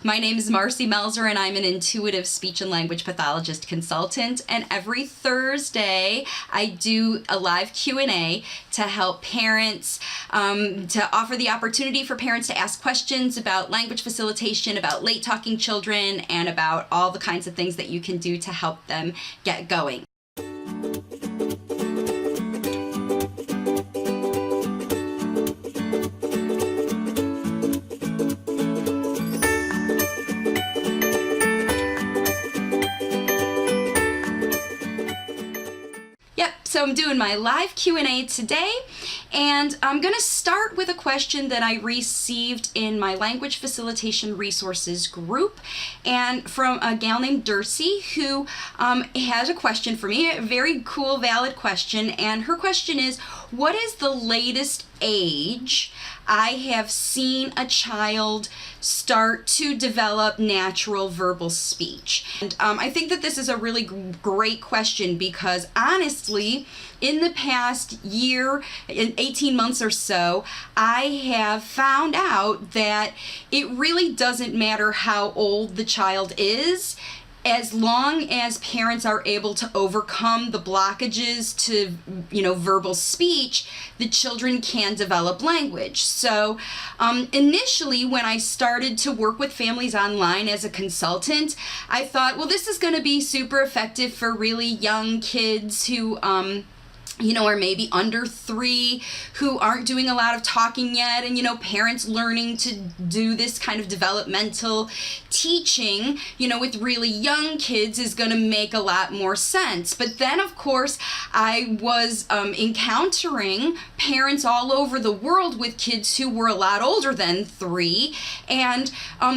My name is Marcy Melzer, and I'm an intuitive speech and language pathologist consultant, and every Thursday I do a live Q&A to help parents, to offer the opportunity for parents to ask questions about language facilitation, about late talking children, and about all the kinds of things that you can do to help them get going. So I'm doing my live Q&A today, and I'm going to start with a question that I received in my language facilitation resources group, and from a gal named Dercy, who has a question for me, a very cool, valid question, and her question is, what is the latest age I have seen a child start to develop natural verbal speech? And I think that this is a really great question because honestly, in the past year, in 18 months or so, I have found out that it really doesn't matter how old the child is. As long as parents are able to overcome the blockages to, verbal speech, the children can develop language. So initially, when I started to work with families online as a consultant, I thought, well, this is going to be super effective for really young kids who or maybe under 3, who aren't doing a lot of talking yet, and parents learning to do this kind of developmental teaching with really young kids is going to make a lot more sense. But then of course I was encountering parents all over the world with kids who were a lot older than 3, and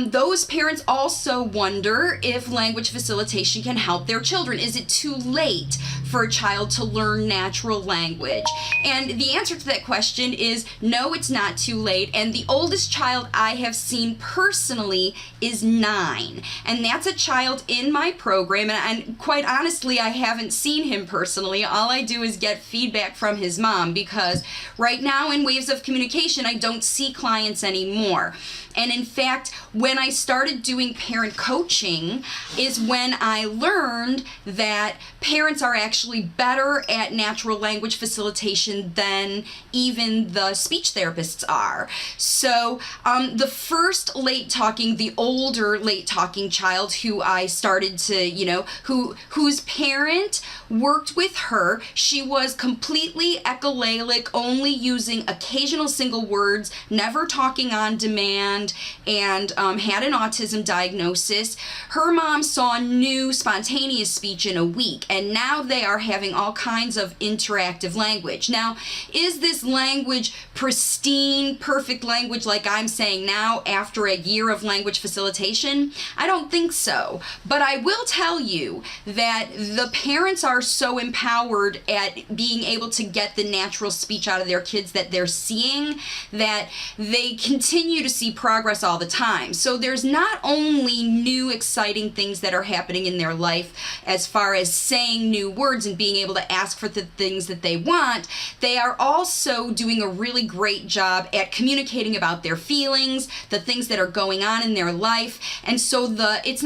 those parents also wonder if language facilitation can help their children. Is it too late for a child to learn natural language? And the answer to that question is no, it's not too late. And the oldest child I have seen personally is 9. And that's a child in my program. And quite honestly, I haven't seen him personally. All I do is get feedback from his mom, because right now in Waves of Communication, I don't see clients anymore. And in fact, when I started doing parent coaching is when I learned that parents are actually better at natural language facilitation than even the speech therapists are. So the first the older late talking child who I started to, whose parent worked with her, she was completely echolalic, only using occasional single words, never talking on demand, and had an autism diagnosis. Her mom saw new spontaneous speech in a week, and now they are having all kinds of interactive language. Now, is this language pristine, perfect language like I'm saying now after a year of language facilitation? I don't think so. But I will tell you that the parents are so empowered at being able to get the natural speech out of their kids that they're seeing that they continue to see progress all the time. So there's not only new exciting things that are happening in their life as far as saying new words and being able to ask for the things that they want, they are also doing a really great job at communicating about their feelings, the things that are going on in their life. And so it's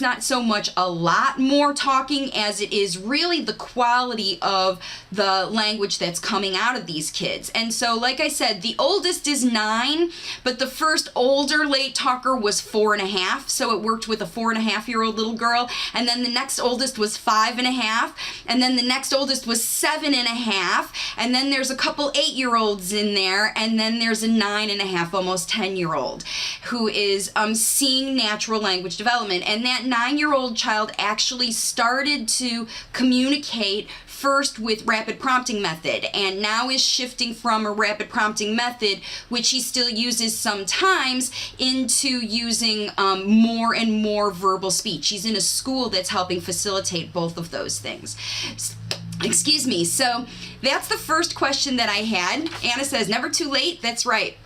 not so much a lot more talking as it is really the quality of the language that's coming out of these kids. And so, like I said, the oldest is 9, but the first older late talker was 4.5, so it worked with a 4.5-year-old little girl, and then the next oldest was 5.5, and then the next oldest was 7.5, and then there's a couple 8-year-olds in there, and then there's a 9.5, almost 10-year-old who is seeing natural language development. And that 9-year-old child actually started to communicate first with rapid prompting method, and now is shifting from a rapid prompting method, which he still uses sometimes, into using more and more verbal speech. He's in a school that's helping facilitate both of those things. Excuse me. So that's the first question that I had. Anna says, never too late. That's right.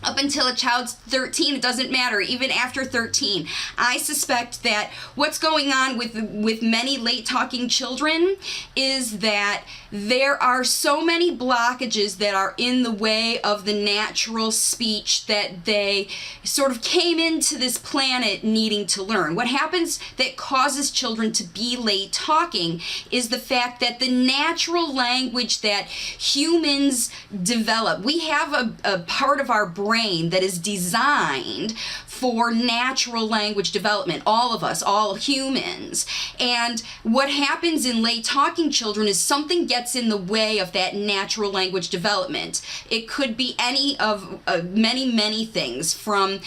up until a child's 13, it doesn't matter, even after 13. I suspect that what's going on with many late talking children is that there are so many blockages that are in the way of the natural speech that they sort of came into this planet needing to learn. What happens that causes children to be late talking is the fact that the natural language that humans develop, we have a part of our brain that is designed for natural language development, all of us, all humans. And what happens in late talking children is something gets in the way of that natural language development. It could be any of many things, from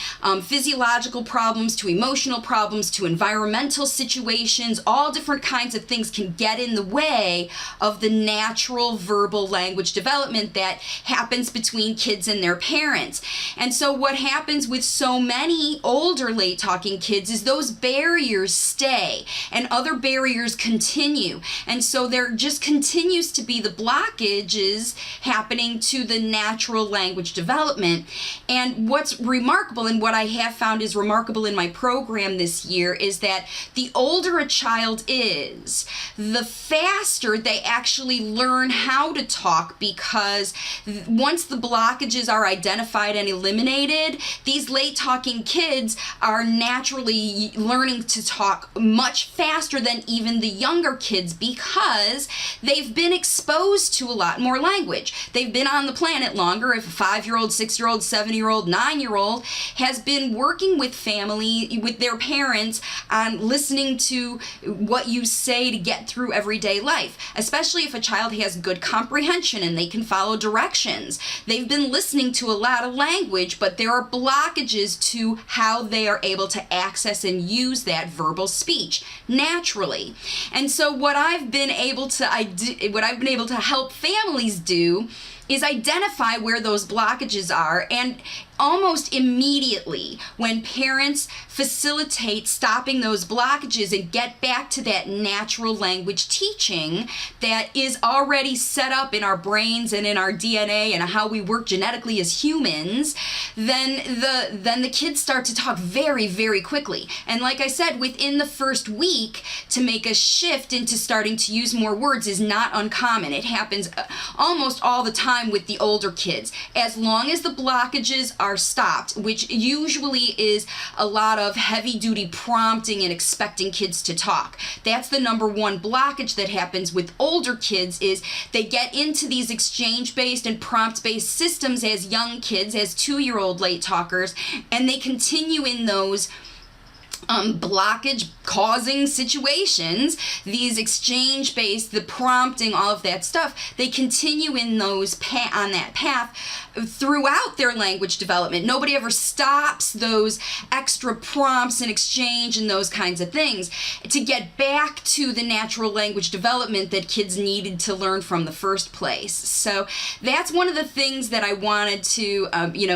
physiological problems to emotional problems to environmental situations. All different kinds of things can get in the way of the natural verbal language development that happens between kids and their parents. And so what happens with so many older late talking kids is those barriers stay and other barriers continue. And so there just continues to be the blockages happening to the natural language development. And what's remarkable, and what I have found is remarkable in my program this year, is that the older a child is, the faster they actually learn how to talk, because once the blockages are identified and eliminated, these late talking kids are naturally learning to talk much faster than even the younger kids, because they've been exposed to a lot more language. They've been on the planet longer. If a 5-year-old, 6-year-old, 7-year-old, 9-year-old has been working with family, with their parents, on listening to what you say to get through everyday life, especially if a child has good comprehension and they can follow directions. They've been listening to a lot of language, but there are blockages to how they are able to access and use that verbal speech naturally. And so what I've been able to help families do is identify where those blockages are, and almost immediately, when parents facilitate stopping those blockages and get back to that natural language teaching that is already set up in our brains and in our DNA and how we work genetically as humans, then the kids start to talk very, very quickly. And like I said, within the first week, to make a shift into starting to use more words is not uncommon. It happens almost all the time with the older kids, as long as the blockages are stopped, which usually is a lot of heavy-duty prompting and expecting kids to talk. That's the number one blockage that happens with older kids, is they get into these exchange-based and prompt-based systems as young kids, as 2-year-old late talkers, and they continue in those blockage causing situations, these exchange based, the prompting, all of that stuff, they continue in those on that path throughout their language development. Nobody ever stops those extra prompts and exchange and those kinds of things to get back to the natural language development that kids needed to learn from the first place. So that's one of the things that I wanted to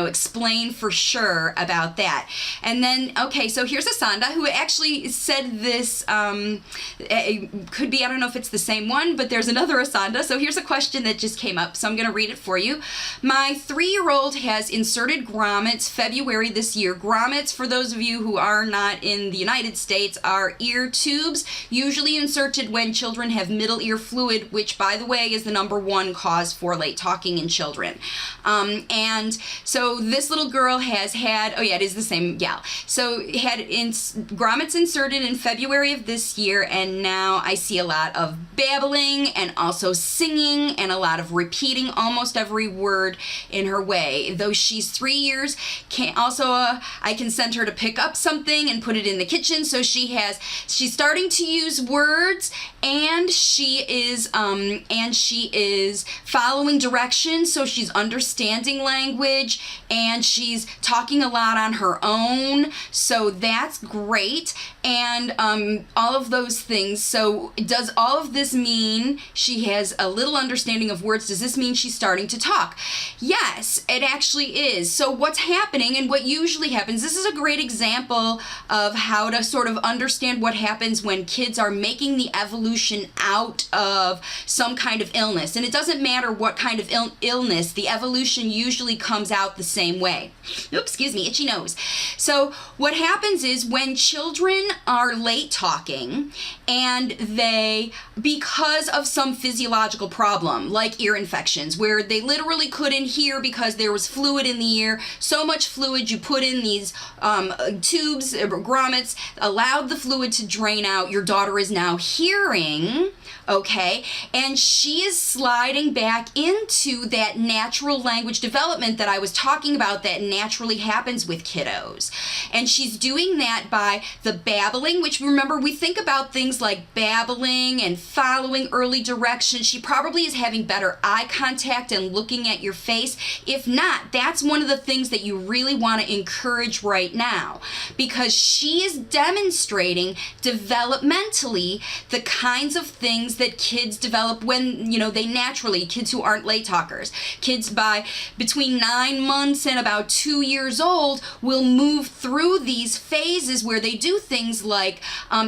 explain for sure about that. And then, okay, so here's Asanda, who actually said this, it could be, I don't know if it's the same one, but there's another Asanda. So here's a question that just came up, so I'm going to read it for you. My 3-year-old has inserted grommets February this year. Grommets, for those of you who are not in the United States, are ear tubes, usually inserted when children have middle ear fluid, which, by the way, is the number one cause for late talking in children. And so this little girl has had, oh yeah, it is the same gal. So had grommets inserted in February of this year, and now I see a lot of babbling and also singing and a lot of repeating almost every word in her way. Though she's 3 years, I can send her to pick up something and put it in the kitchen. So she's starting to use words, and she is following directions. So she's understanding language, and she's talking a lot on her own. So that's great. And all of those things. So does all of this mean she has a little understanding of words? Does this mean she's starting to talk? Yes. Yes, it actually is. So what's happening and what usually happens, this is a great example of how to sort of understand what happens when kids are making the evolution out of some kind of illness. And it doesn't matter what kind of illness, the evolution usually comes out the same way. Oops, excuse me, itchy nose. So what happens is when children are late talking and they, because of some physiological problem like ear infections, where they literally couldn't hear because there was fluid in the ear, so much fluid you put in these tubes, grommets, allowed the fluid to drain out. Your daughter is now hearing, okay, and she is sliding back into that natural language development that I was talking about that naturally happens with kiddos. And she's doing that by the babbling, which, remember, we think about things like babbling and following early directions. She probably is having better eye contact and looking at your face. If not, that's one of the things that you really want to encourage right now, because she is demonstrating developmentally the kinds of things that kids develop when, they naturally, kids who aren't late talkers, kids by between 9 months and about 2 years old will move through these phases where they do things like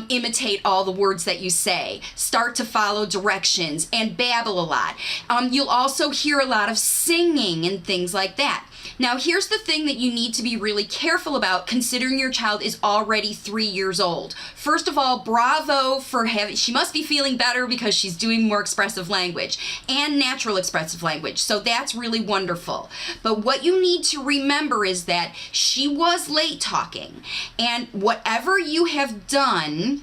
imitate all the words that you say, start to follow directions, and babble a lot. You'll also hear a lot of singing and things like that. Now, here's the thing that you need to be really careful about, considering your child is already 3 years old. First of all, bravo for she must be feeling better because she's doing more expressive language and natural expressive language. So that's really wonderful. But what you need to remember is that she was late talking, and whatever you have done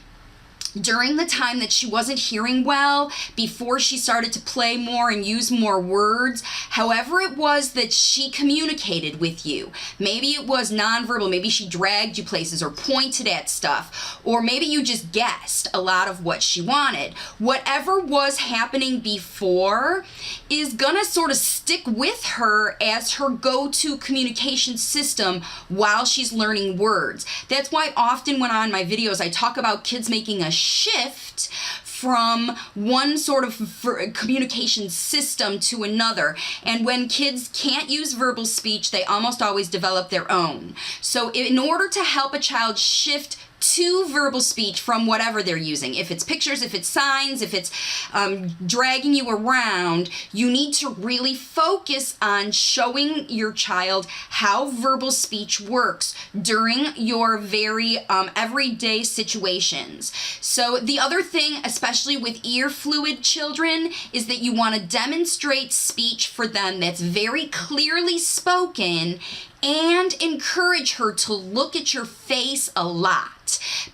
during the time that she wasn't hearing well, before she started to play more and use more words, however it was that she communicated with you, maybe it was nonverbal, maybe she dragged you places or pointed at stuff, or maybe you just guessed a lot of what she wanted. Whatever was happening before is gonna sort of stick with her as her go-to communication system while she's learning words. That's why often when on my videos I talk about kids making a shift from one sort of communication system to another. And when kids can't use verbal speech, they almost always develop their own. So in order to help a child shift to verbal speech from whatever they're using, if it's pictures, if it's signs, if it's dragging you around, you need to really focus on showing your child how verbal speech works during your very everyday situations. So the other thing, especially with ear fluid children, is that you want to demonstrate speech for them that's very clearly spoken and encourage her to look at your face a lot.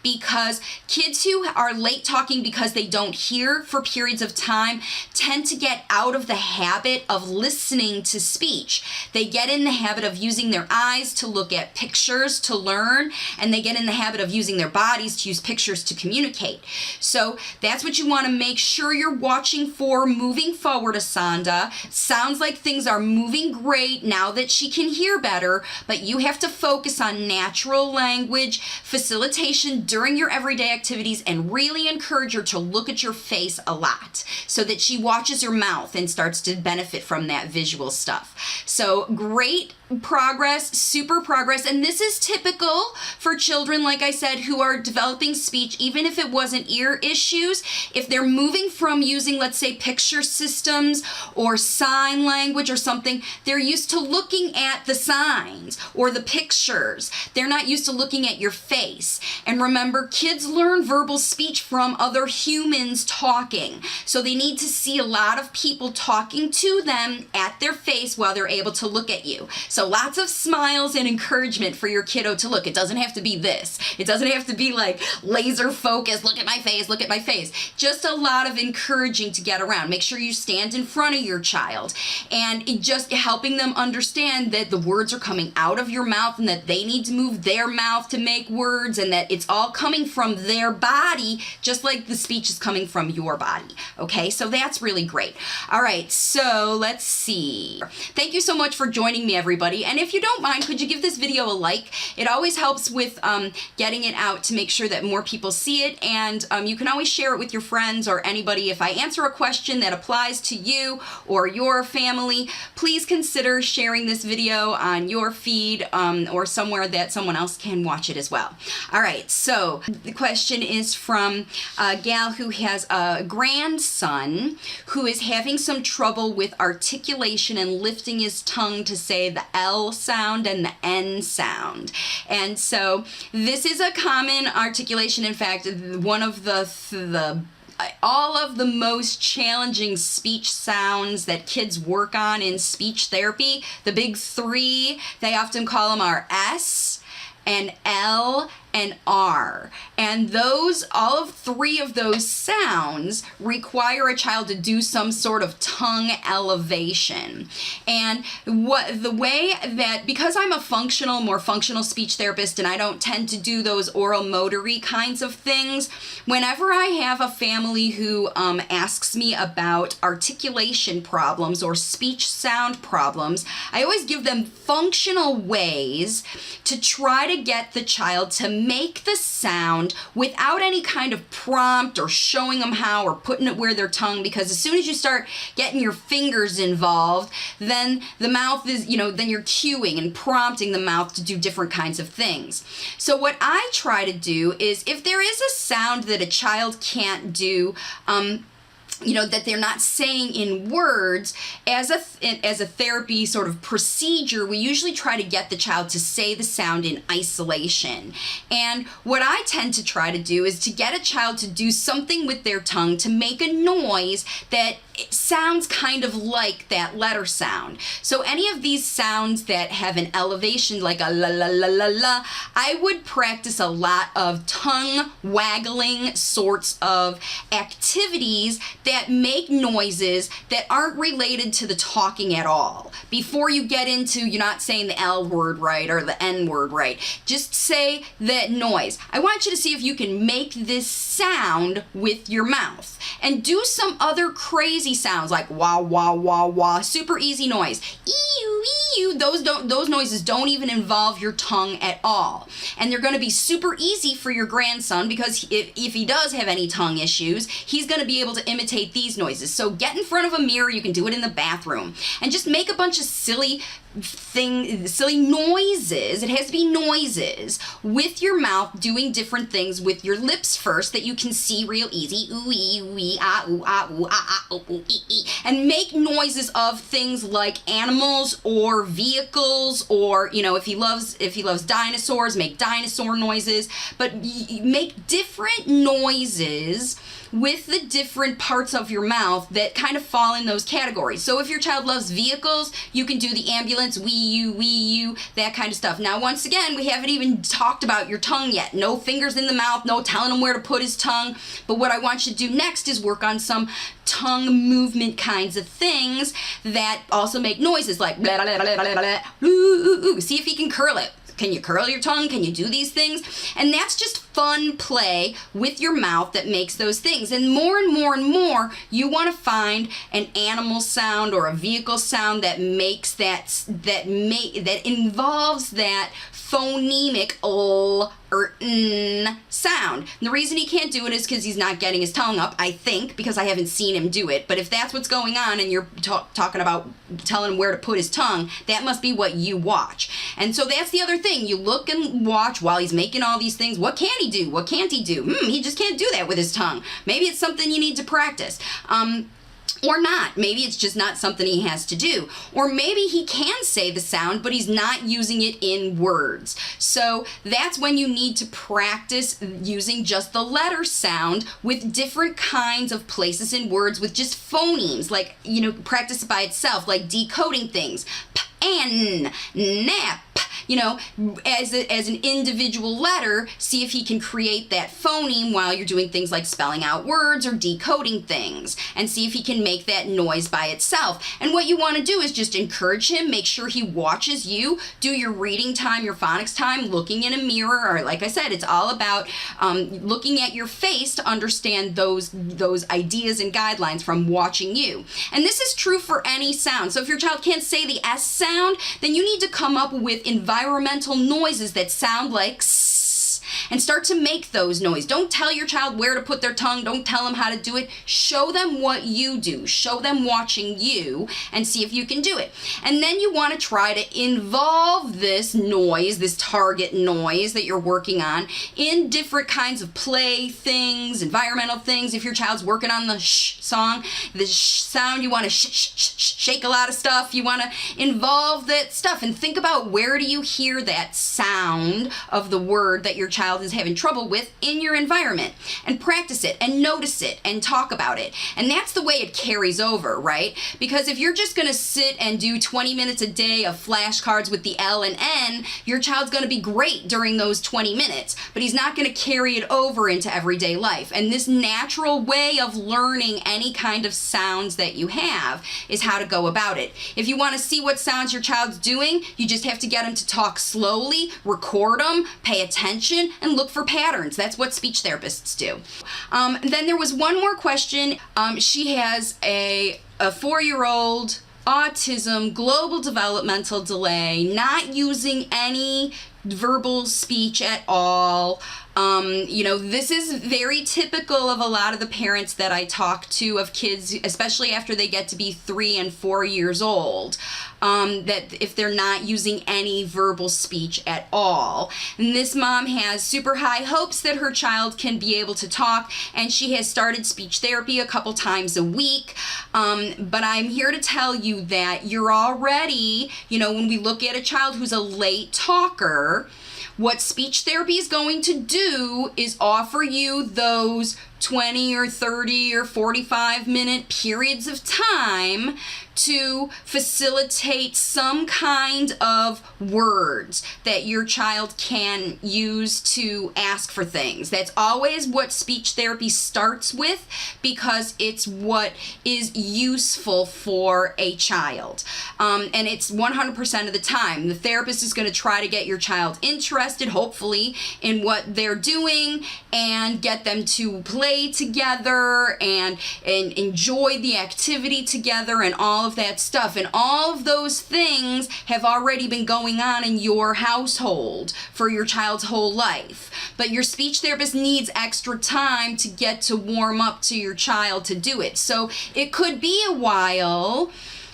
Because kids who are late talking because they don't hear for periods of time tend to get out of the habit of listening to speech. They get in the habit of using their eyes to look at pictures to learn, and they get in the habit of using their bodies to use pictures to communicate. So that's what you want to make sure you're watching for moving forward, Asanda. Sounds like things are moving great now that she can hear better, but you have to focus on natural language facilitation during your everyday activities and really encourage her to look at your face a lot so that she watches your mouth and starts to benefit from that visual stuff. So great progress, super progress, and this is typical for children, like I said, who are developing speech, even if it wasn't ear issues. If they're moving from using, let's say, picture systems or sign language or something, they're used to looking at the signs or the pictures. They're not used to looking at your face. And remember, kids learn verbal speech from other humans talking. So they need to see a lot of people talking to them at their face while they're able to look at you. So lots of smiles and encouragement for your kiddo to look. It doesn't have to be this. It doesn't have to be like laser focus, look at my face, look at my face. Just a lot of encouraging to get around. Make sure you stand in front of your child and just helping them understand that the words are coming out of your mouth and that they need to move their mouth to make words and that it's all all coming from their body, just like the speech is coming from your body. Okay, so that's really great. All right, so let's see. Thank you so much for joining me, everybody. And if you don't mind, could you give this video a like? It always helps with getting it out to make sure that more people see it. And you can always share it with your friends or anybody. If I answer a question that applies to you or your family, please consider sharing this video on your feed or somewhere that someone else can watch it as well. All right, so the question is from a gal who has a grandson who is having some trouble with articulation and lifting his tongue to say the L sound and the N sound. And so this is a common articulation. In fact, one of all of the most challenging speech sounds that kids work on in speech therapy, the big three, they often call them are S and L and R. And those, all of three of those sounds require a child to do some sort of tongue elevation. And the way that, because I'm a more functional speech therapist and I don't tend to do those oral motory kinds of things, whenever I have a family who asks me about articulation problems or speech sound problems, I always give them functional ways to try to get the child to make the sound without any kind of prompt or showing them how or putting it where their tongue, because as soon as you start getting your fingers involved, then the mouth is, then you're cueing and prompting the mouth to do different kinds of things. So what I try to do is, if there is a sound that a child can't do, that they're not saying in words, as a therapy sort of procedure, we usually try to get the child to say the sound in isolation. And what I tend to try to do is to get a child to do something with their tongue to make a noise that it sounds kind of like that letter sound. So any of these sounds that have an elevation, like a la la la la la, I would practice a lot of tongue waggling sorts of activities that make noises that aren't related to the talking at all. Before you get into, you're not saying the L word right or the N word right, just say that noise. I want you to see if you can make this sound with your mouth, and do some other crazy sounds like wah wah wah wah, super easy noise. Ew, ew. Those noises don't even involve your tongue at all, and they're going to be super easy for your grandson, because if he does have any tongue issues, he's going to be able to imitate these noises. So get in front of a mirror, you can do it in the bathroom, and just make a bunch of silly noises. It has to be noises with your mouth, doing different things with your lips first that you can see real easy. Ooh ee, ooh ee, ah ooh ah ooh ah ah ooh ooh ee ee. And make noises of things like animals or vehicles, or if he loves dinosaurs, make dinosaur noises. But make different noises with the different parts of your mouth that kind of fall in those categories. So if your child loves vehicles, you can do the ambulance, wee you, that kind of stuff. Now, once again, we haven't even talked about your tongue yet. No fingers in the mouth, no telling him where to put his tongue. But what I want you to do next is work on some tongue movement kinds of things that also make noises like blah, blah, blah, blah, blah, ooh, ooh, ooh. See if he can curl it. Can you curl your tongue? Can you do these things? And that's just fun play with your mouth that makes those things. And more, you want to find an animal sound or a vehicle sound that makes that involves that phonemic l or n sound. And the reason he can't do it is because he's not getting his tongue up, I think, because I haven't seen him do it. But if that's what's going on and you're talking about telling him where to put his tongue, that must be what you watch. And so that's the other thing. You look and watch while he's making all these things. What can he do? What can't he do? He just can't do that with his tongue. Maybe it's something you need to practice. Or not. Maybe it's just not something he has to do. Or maybe he can say the sound, but he's not using it in words. So that's when you need to practice using just the letter sound with different kinds of places in words with just phonemes, like, practice by itself, like decoding things. P, N, nap. as an individual letter, see if he can create that phoneme while you're doing things like spelling out words or decoding things, and see if he can make that noise by itself. And what you want to do is just encourage him, make sure he watches you, do your reading time, your phonics time, looking in a mirror, or like I said, it's all about looking at your face to understand those ideas and guidelines from watching you. And this is true for any sound. So if your child can't say the S sound, then you need to come up with environmental noises that sound like S, and start to make those noises. Don't tell your child where to put their tongue. Don't tell them how to do it. Show them what you do. Show them watching you and see if you can do it. And then you want to try to involve this noise, this target noise that you're working on, in different kinds of play things, environmental things. If your child's working on the sh song, the sh sound, you want to shake a lot of stuff. You want to involve that stuff and think about where do you hear that sound of the word that your child is having trouble with in your environment, and practice it and notice it and talk about it. And that's the way it carries over, right? Because if you're just going to sit and do 20 minutes a day of flashcards with the L and N, your child's going to be great during those 20 minutes, but he's not going to carry it over into everyday life. And this natural way of learning any kind of sounds that you have is how to go about it. If you want to see what sounds your child's doing, you just have to get him to talk slowly, record them, pay attention, and look for patterns. That's what speech therapists do. Then there was one more question. She has a 4-year-old, autism, global developmental delay, not using any verbal speech at all. This is very typical of a lot of the parents that I talk to of kids, especially after they get to be 3 and 4 years old, that if they're not using any verbal speech at all. And this mom has super high hopes that her child can be able to talk, and she has started speech therapy a couple times a week. But I'm here to tell you that you're already, when we look at a child who's a late talker, what speech therapy is going to do is offer you those 20 or 30 or 45 minute periods of time to facilitate some kind of words that your child can use to ask for things. That's always what speech therapy starts with, because it's what is useful for a child. And it's 100% of the time. The therapist is going to try to get your child interested, hopefully, in what they're doing, and get them to play together and enjoy the activity together and all of that stuff. And all of those things have already been going on in your household for your child's whole life. But your speech therapist needs extra time to get to warm up to your child to do it. So it could be a while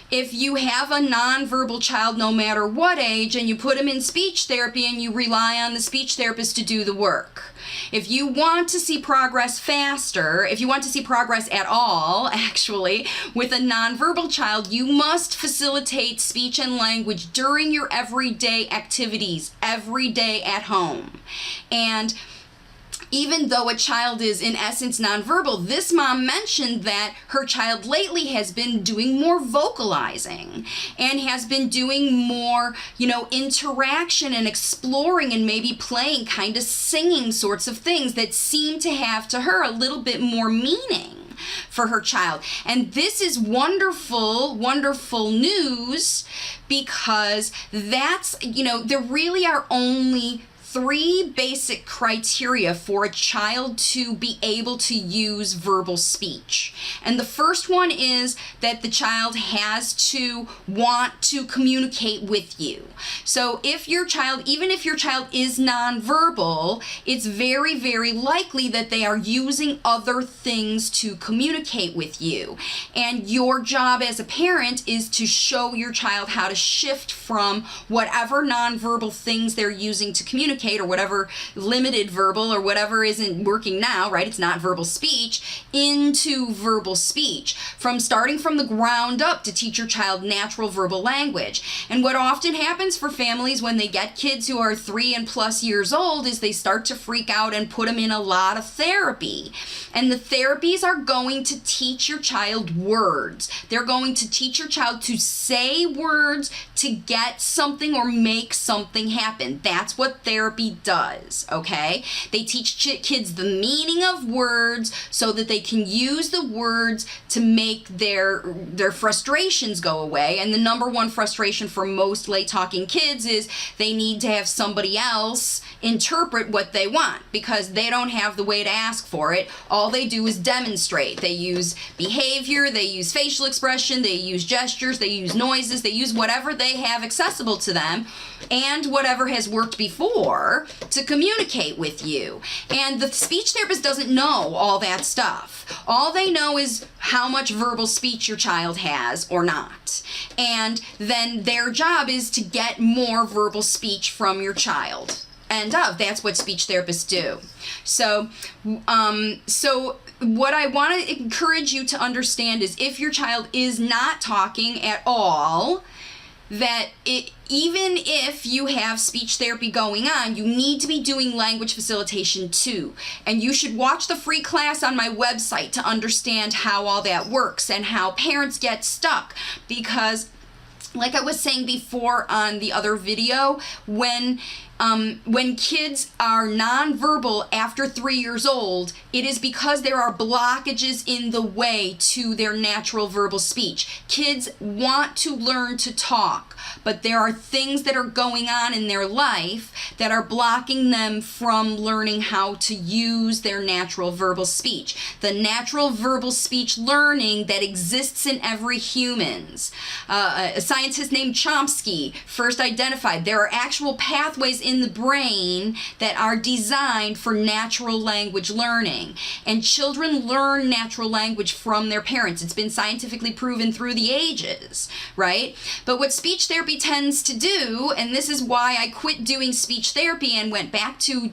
if you have a nonverbal child, no matter what age, and you put him in speech therapy and you rely on the speech therapist to do the work. If you want to see progress faster, if you want to see progress at all, actually, with a nonverbal child, you must facilitate speech and language during your everyday activities, every day at home. And even though a child is in essence nonverbal, this mom mentioned that her child lately has been doing more vocalizing and has been doing more, interaction and exploring and maybe playing, kind of singing sorts of things that seem to have to her a little bit more meaning for her child. And this is wonderful, wonderful news, because that's, there really are only 3 basic criteria for a child to be able to use verbal speech. And the first one is that the child has to want to communicate with you. So if your child, even if your child is nonverbal, it's very, very likely that they are using other things to communicate with you. And your job as a parent is to show your child how to shift from whatever nonverbal things they're using to communicate, or whatever limited verbal or whatever isn't working now, right? It's not verbal speech, into verbal speech, from starting from the ground up to teach your child natural verbal language. And what often happens for families when they get kids who are 3 and plus years old is they start to freak out and put them in a lot of therapy. And the therapies are going to teach your child words. They're going to teach your child to say words, to get something or make something happen. That's what therapy does, okay? They teach kids the meaning of words so that they can use the words to make their frustrations go away. And the number one frustration for most late talking kids is they need to have somebody else interpret what they want because they don't have the way to ask for it. All they do is demonstrate. They use behavior, they use facial expression, they use gestures, they use noises, they use whatever they have accessible to them and whatever has worked before to communicate with you. And the speech therapist doesn't know all that stuff. All they know is how much verbal speech your child has or not. And then their job is to get more verbal speech from your child. And that's what speech therapists do. So what I want to encourage you to understand is if your child is not talking at all, that even if you have speech therapy going on, you need to be doing language facilitation too. And you should watch the free class on my website to understand how all that works and how parents get stuck. Because like I was saying before on the other video, when kids are nonverbal after 3 years old, it is because there are blockages in the way to their natural verbal speech. Kids want to learn to talk, but there are things that are going on in their life that are blocking them from learning how to use their natural verbal speech. The natural verbal speech learning that exists in every humans. A scientist named Chomsky first identified there are actual pathways in the brain that are designed for natural language learning. And children learn natural language from their parents. It's been scientifically proven through the ages, right? But what speech therapy tends to do, and this is why I quit doing speech therapy and went back to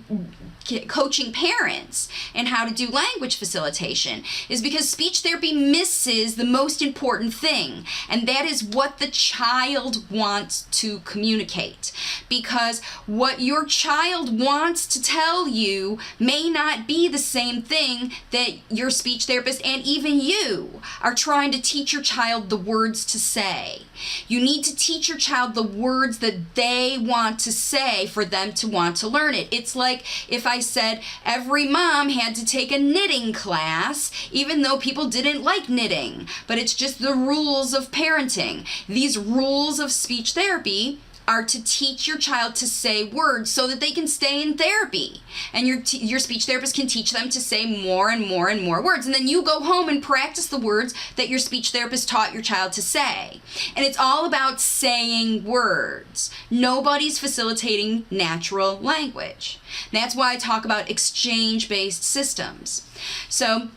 coaching parents and how to do language facilitation, is because speech therapy misses the most important thing, and that is what the child wants to communicate. Because what your child wants to tell you may not be the same thing that your speech therapist and even you are trying to teach your child the words to say. You need to teach your child the words that they want to say for them to want to learn it. It's like if I said every mom had to take a knitting class, even though people didn't like knitting, but it's just the rules of parenting. These rules of speech therapy are to teach your child to say words so that they can stay in therapy. And your speech therapist can teach them to say more and more and more words. And then you go home and practice the words that your speech therapist taught your child to say. And it's all about saying words. Nobody's facilitating natural language. That's why I talk about exchange-based systems. So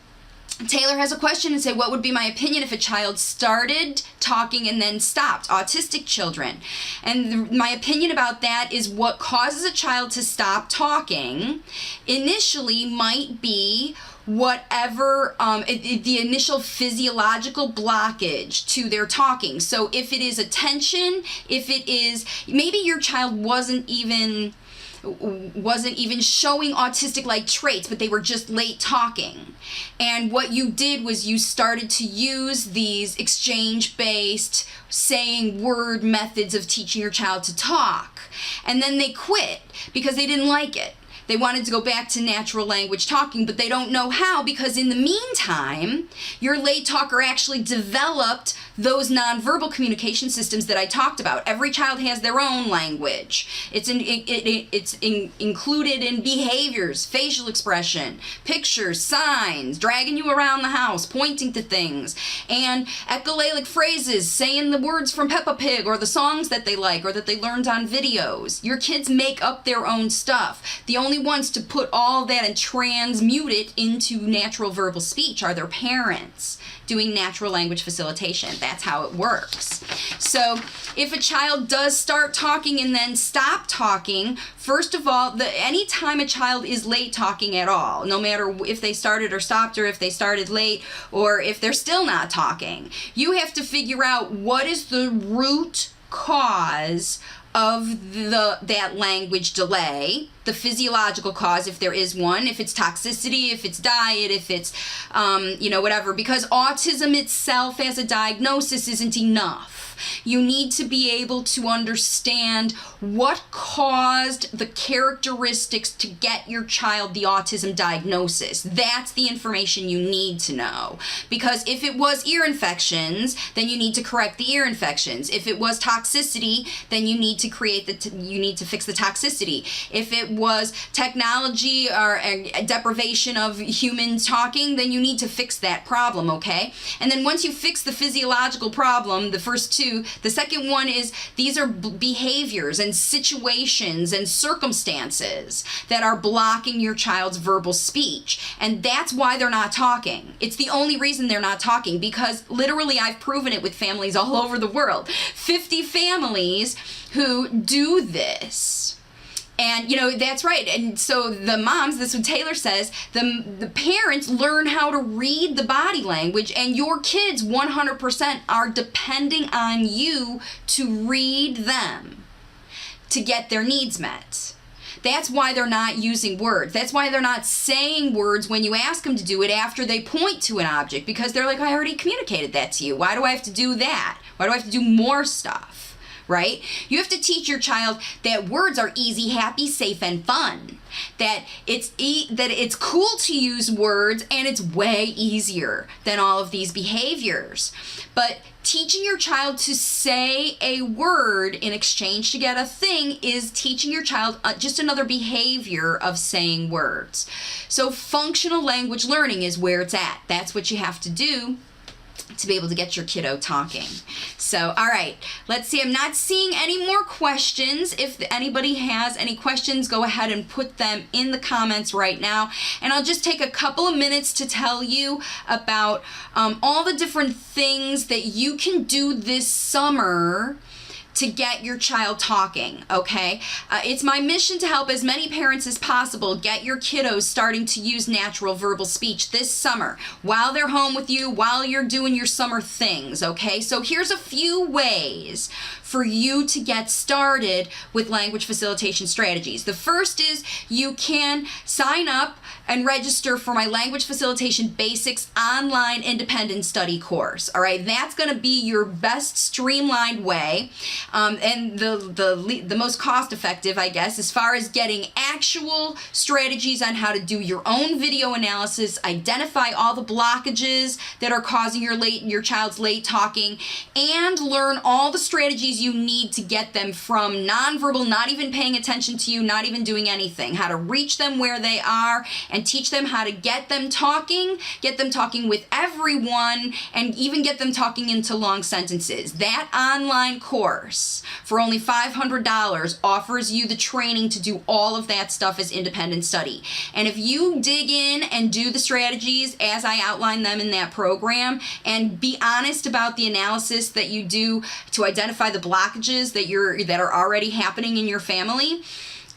Taylor has a question and say, what would be my opinion if a child started talking and then stopped? Autistic children. And my opinion about that is what causes a child to stop talking initially might be whatever the initial physiological blockage to their talking. So if it is attention, if it is, maybe your child wasn't even showing autistic-like traits, but they were just late talking. And what you did was you started to use these exchange-based saying word methods of teaching your child to talk. And then they quit because they didn't like it. They wanted to go back to natural language talking, but they don't know how, because in the meantime, your late talker actually developed those nonverbal communication systems that I talked about. Every child has their own language. It's included in behaviors, facial expression, pictures, signs, dragging you around the house, pointing to things, and echolalic phrases, saying the words from Peppa Pig or the songs that they like or that they learned on videos. Your kids make up their own stuff. The only ones to put all that and transmute it into natural verbal speech are their parents doing natural language facilitation. That's how it works. So if a child does start talking and then stop talking, first of all, anytime a child is late talking at all, no matter if they started or stopped, or if they started late, or if they're still not talking, you have to figure out what is the root cause of that language delay. the physiological cause, if there is one, if it's toxicity, if it's diet, if it's, whatever, because autism itself as a diagnosis isn't enough. You need to be able to understand what caused the characteristics to get your child the autism diagnosis. That's the information you need to know. Because if it was ear infections, then you need to correct the ear infections. If it was toxicity, then you need to you need to fix the toxicity. If it was technology or deprivation of human talking, then you need to fix that problem, okay? And then once you fix the physiological problem, the first two, the second one is these are behaviors and situations and circumstances that are blocking your child's verbal speech. And that's why they're not talking. It's the only reason they're not talking, because literally I've proven it with families all over the world. 50 families who do this. And, that's right. And so the moms, this is what Taylor says, the parents learn how to read the body language, and your kids 100% are depending on you to read them to get their needs met. That's why they're not using words. That's why they're not saying words when you ask them to do it after they point to an object, because they're like, I already communicated that to you. Why do I have to do that? Why do I have to do more stuff? Right? You have to teach your child that words are easy, happy, safe, and fun. That it's cool to use words, and it's way easier than all of these behaviors. But teaching your child to say a word in exchange to get a thing is teaching your child just another behavior of saying words. So functional language learning is where it's at. That's what you have to do to be able to get your kiddo talking. So, all right, let's see. I'm not seeing any more questions. If anybody has any questions, go ahead and put them in the comments right now. And I'll just take a couple of minutes to tell you about all the different things that you can do this summer to get your child talking, okay? It's my mission to help as many parents as possible get your kiddos starting to use natural verbal speech this summer while they're home with you, while you're doing your summer things, okay? So here's a few ways for you to get started with language facilitation strategies. The first is you can sign up and register for my Language Facilitation Basics online independent study course. All right, that's going to be your best streamlined way and the most cost effective, I guess, as far as getting actual strategies on how to do your own video analysis, identify all the blockages that are causing your child's late talking, and learn all the strategies you need to get them from nonverbal, not even paying attention to you, not even doing anything, how to reach them where they are, and teach them how to get them talking with everyone, and even get them talking into long sentences. That online course for only $500 offers you the training to do all of that stuff as independent study. And if you dig in and do the strategies as I outline them in that program, and be honest about the analysis that you do to identify the blockages that are already happening in your family,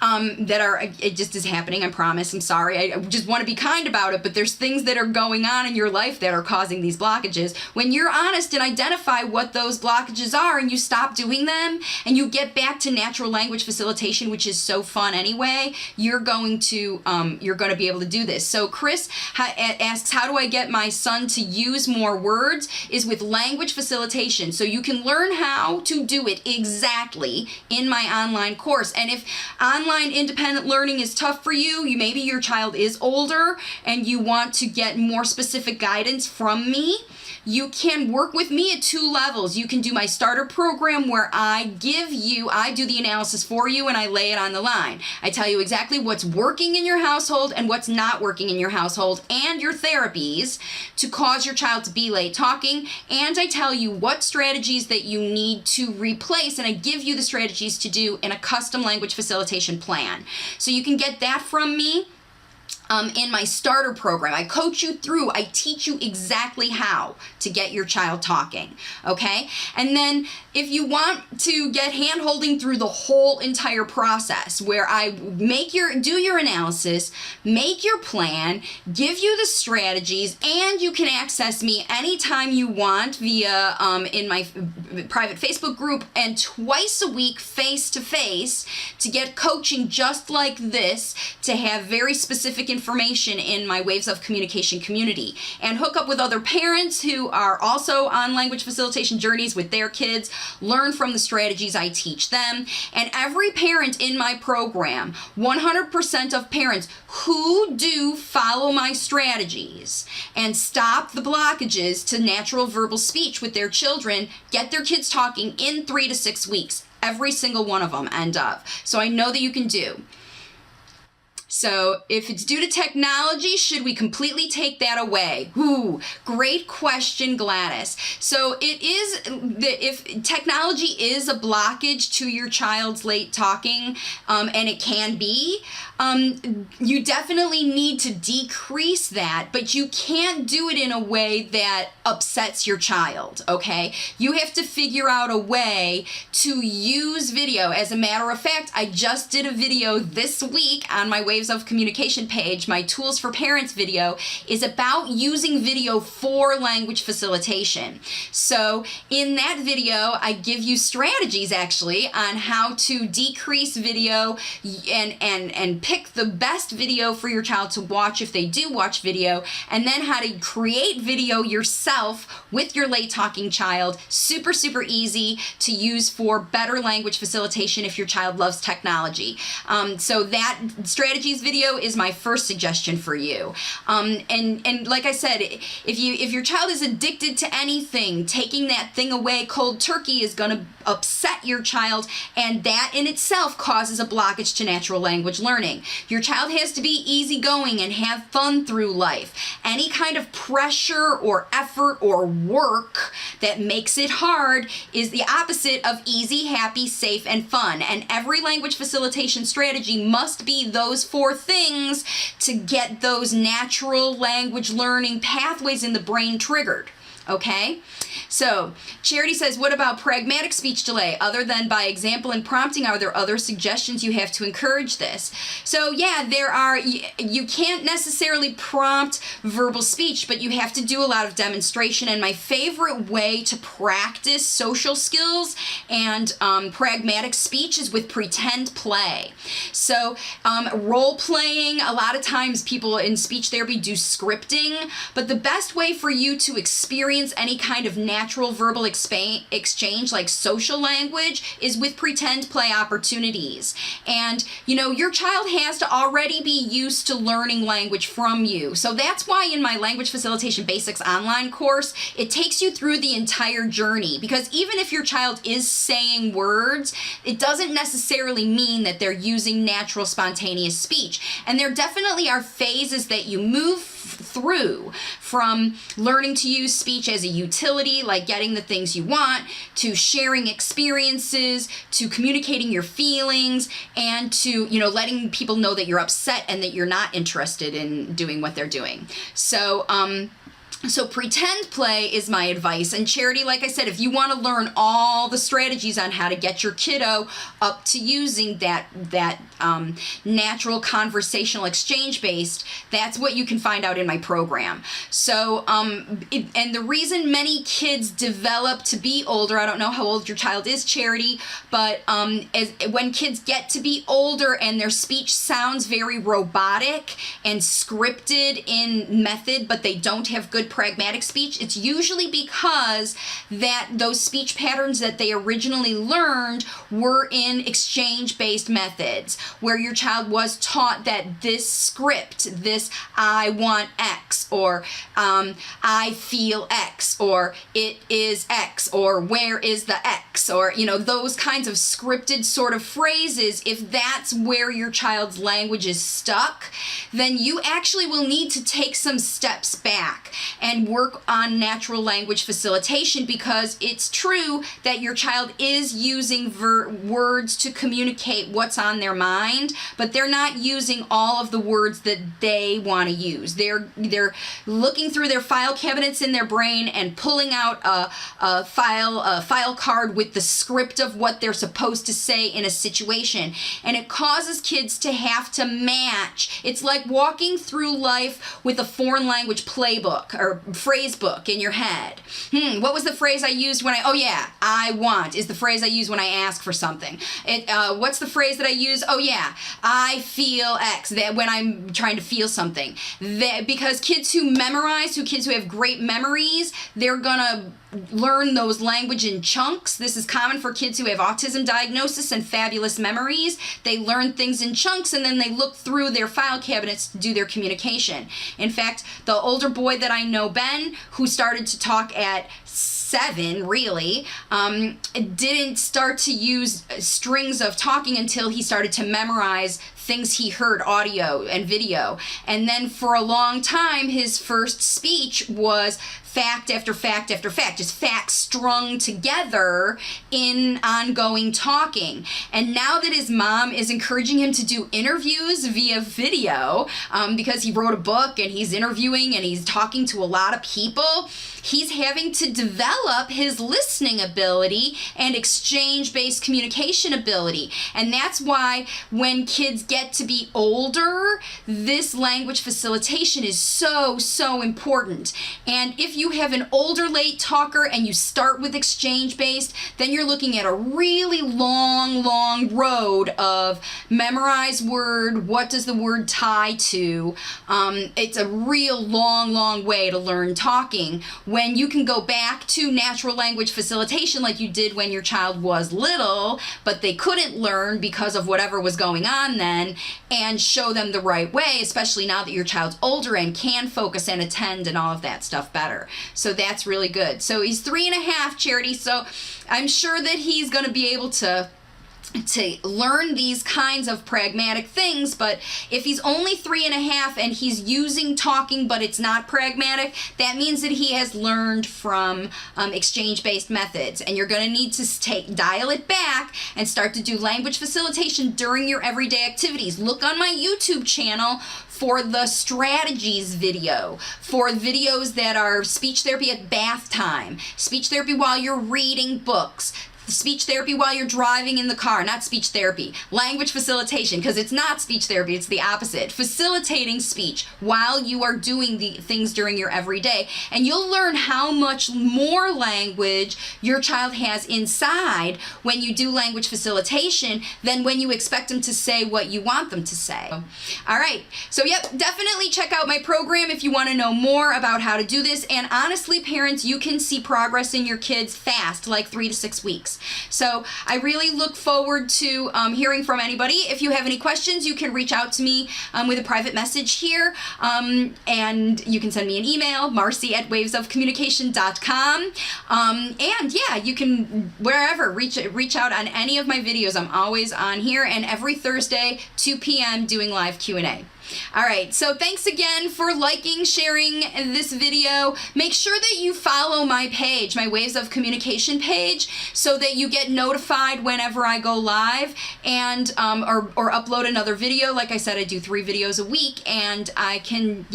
it just is happening, I promise. I'm sorry. I just want to be kind about it, but there's things that are going on in your life that are causing these blockages. When you're honest and identify what those blockages are, and you stop doing them, and you get back to natural language facilitation, which is so fun anyway, you're going to be able to do this. So Chris asks, how do I get my son to use more words? Is with language facilitation. So you can learn how to do it exactly in my online course. And if online independent learning is tough for you, maybe your child is older and you want to get more specific guidance from me, you can work with me at 2 levels. You can do my starter program where I do the analysis for you, and I lay it on the line. I tell you exactly what's working in your household and what's not working in your household, and your therapies to cause your child to be late talking, and I tell you what strategies that you need to replace, and I give you the strategies to do in a custom language facilitation plan. So you can get that from me. in my starter program. I coach you through, I teach you exactly how to get your child talking, okay? And then if you want to get hand-holding through the whole entire process, where I do your analysis, make your plan, give you the strategies, and you can access me anytime you want via in my private Facebook group, and twice a week face-to-face to get coaching just like this, to have very specific information in my Waves of Communication community, and hook up with other parents who are also on language facilitation journeys with their kids, learn from the strategies I teach them. And every parent in my program, 100% of parents who do follow my strategies and stop the blockages to natural verbal speech with their children, get their kids talking in 3 to 6 weeks. Every single one of them end up. So I know that you can do. So if it's due to technology, should we completely take that away? Ooh, great question, Gladys. So it is, if technology is a blockage to your child's late talking, and it can be, you definitely need to decrease that, but you can't do it in a way that upsets your child, okay? You have to figure out a way to use video. As a matter of fact, I just did a video this week on my Waves of Communication page. My Tools for Parents video is about using video for language facilitation. So in that video, I give you strategies actually on how to decrease video and pick the best video for your child to watch if they do watch video, and then how to create video yourself with your late talking child. Super, super easy to use for better language facilitation if your child loves technology. So that strategies video is my first suggestion for you. And like I said, if your child is addicted to anything, taking that thing away cold turkey is going to upset your child, and that in itself causes a blockage to natural language learning. Your child has to be easygoing and have fun through life. Any kind of pressure or effort or work that makes it hard is the opposite of easy, happy, safe, and fun. And every language facilitation strategy must be those 4 things to get those natural language learning pathways in the brain triggered. Okay? So, Charity says, what about pragmatic speech delay? Other than by example and prompting, are there other suggestions you have to encourage this? So, yeah, there are. You can't necessarily prompt verbal speech, but you have to do a lot of demonstration. And my favorite way to practice social skills and pragmatic speech is with pretend play. So, role playing, a lot of times people in speech therapy do scripting, but the best way for you to experience any kind of natural verbal exchange like social language is with pretend play opportunities. And your child has to already be used to learning language from you. So that's why in my Language Facilitation Basics online course, it takes you through the entire journey, because even if your child is saying words, it doesn't necessarily mean that they're using natural spontaneous speech. And there definitely are phases that you move through, from learning to use speech as a utility, like getting the things you want, to sharing experiences, to communicating your feelings, and to, letting people know that you're upset and that you're not interested in doing what they're doing. So pretend play is my advice. And Charity, like I said, if you want to learn all the strategies on how to get your kiddo up to using that natural conversational exchange based, that's what you can find out in my program. So, and the reason many kids develop to be older, I don't know how old your child is, Charity, but when kids get to be older and their speech sounds very robotic and scripted in method, but they don't have good pragmatic speech, it's usually because that those speech patterns that they originally learned were in exchange-based methods, where your child was taught that this script, this I want X, or I feel X, or it is X, or where is the X, or those kinds of scripted sort of phrases. If that's where your child's language is stuck, then you actually will need to take some steps back and work on natural language facilitation, because it's true that your child is using words to communicate what's on their mind, but they're not using all of the words that they want to use. They're looking through their file cabinets in their brain and pulling out a file card with the script of what they're supposed to say in a situation, and it causes kids to have to match. It's like walking through life with a foreign language playbook or phrase book in your head. What was the phrase I used when I want is the phrase I use when I ask for something. What's the phrase that I use? I feel X, that when I'm trying to feel something. Because kids who memorize, kids who have great memories, they're gonna learn those language in chunks. This is common for kids who have autism diagnosis and fabulous memories. They learn things in chunks, and then they look through their file cabinets to do their communication. In fact, the older boy that I know, Ben, who started to talk at 7, really, didn't start to use strings of talking until he started to memorize things he heard, audio and video. And then for a long time, his first speech was fact after fact after fact, just facts strung together in ongoing talking. And now that his mom is encouraging him to do interviews via video, because he wrote a book and he's interviewing and he's talking to a lot of people, he's having to develop his listening ability and exchange-based communication ability. And that's why when kids get to be older, this language facilitation is so, so important. And if you have an older late talker and you start with exchange-based, then you're looking at a really long road of memorize word, what does the word tie to. It's a real long way to learn talking, when you can go back to natural language facilitation like you did when your child was little, but they couldn't learn because of whatever was going on then, and show them the right way, especially now that your child's older and can focus and attend and all of that stuff better. So that's really good. So he's 3.5, Charity, so I'm sure that he's going to be able to learn these kinds of pragmatic things. But if he's only 3.5 and he's using talking but it's not pragmatic, that means that he has learned from exchange-based methods, and you're going to need to dial it back and start to do language facilitation during your everyday activities. Look on my YouTube channel for the strategies video, for videos that are speech therapy at bath time, speech therapy while you're reading books, speech therapy while you're driving in the car, not speech therapy, language facilitation, because it's not speech therapy, it's the opposite. Facilitating speech while you are doing the things during your everyday, and you'll learn how much more language your child has inside when you do language facilitation than when you expect them to say what you want them to say. All right, so yep, definitely check out my program if you want to know more about how to do this, and honestly, parents, you can see progress in your kids fast, like 3 to 6 weeks. So I really look forward to hearing from anybody. If you have any questions, you can reach out to me with a private message here, and you can send me an email, marcy@wavesofcommunication.com, and yeah, you can wherever reach out on any of my videos. I'm always on here, and every Thursday 2 p.m. doing live Q&A. All right, so thanks again for liking, sharing this video. Make sure that you follow my page, my Waves of Communication page, so that you get notified whenever I go live and or upload another video. Like I said, I do 3 videos a week, and I can,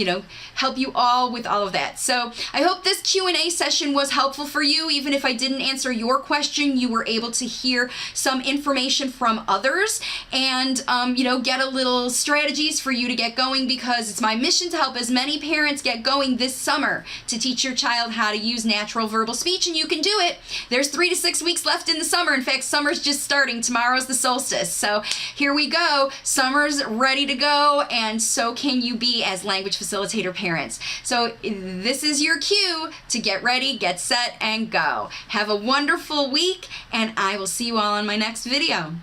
help you all with all of that. So I hope this Q&A session was helpful for you. Even if I didn't answer your question, you were able to hear some information from others and, get a little strategies for you to get going, because it's my mission to help as many parents get going this summer to teach your child how to use natural verbal speech, and you can do it. There's 3 to 6 weeks left in the summer. In fact, summer's just starting. Tomorrow's the solstice. So here we go. Summer's ready to go, and so can you be as language facilitator parents. So this is your cue to get ready, get set, and go. Have a wonderful week, and I will see you all on my next video.